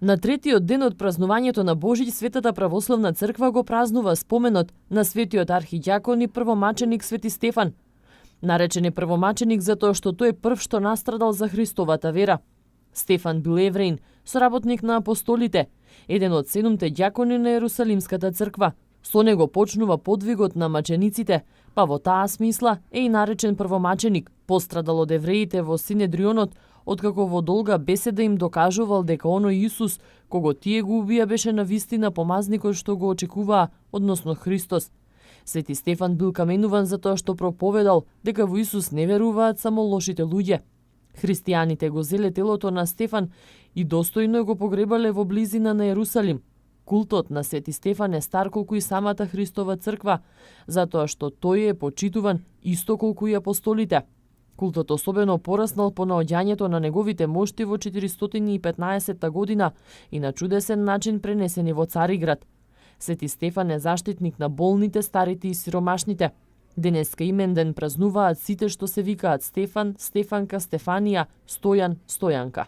На третиот ден од празнувањето на Божиќ, Светата православна црква го празнува споменот на светиот архиѓакон и првомаченик Свети Стефан. Наречен е првомаченик затоа што тој е прв што настрадал за Христовата вера. Стефан бил евреин, соработник на апостолите, еден од 7 ѓакони на Ерусалимската црква. Со него почнува подвигот на мачениците, па во таа смисла е и наречен првомаченик. Пострадал од евреите во Синедрионот, откако во долга беседа им докажувал дека оној Исус, кого тие го убија, беше навистина помазникот што го очекуваа, односно Христос. Свети Стефан бил каменуван затоа што проповедал дека во Исус не веруваат само лошите луѓе. Христијаните го зеле телото на Стефан и достојно го погребале во близина на Ерусалим. Култот на Свети Стефан е стар колку и самата Христова црква, затоа што тој е почитуван исто колку и апостолите. Култот особено пораснал по наоѓањето на неговите мошти во 415 година и на чудесен начин пренесени во Цариград. Свети Стефан е заштитник на болните, старите и сиромашните. Денеска именден празнуваат сите што се викаат Стефан, Стефанка, Стефанија, Стојан, Стојанка.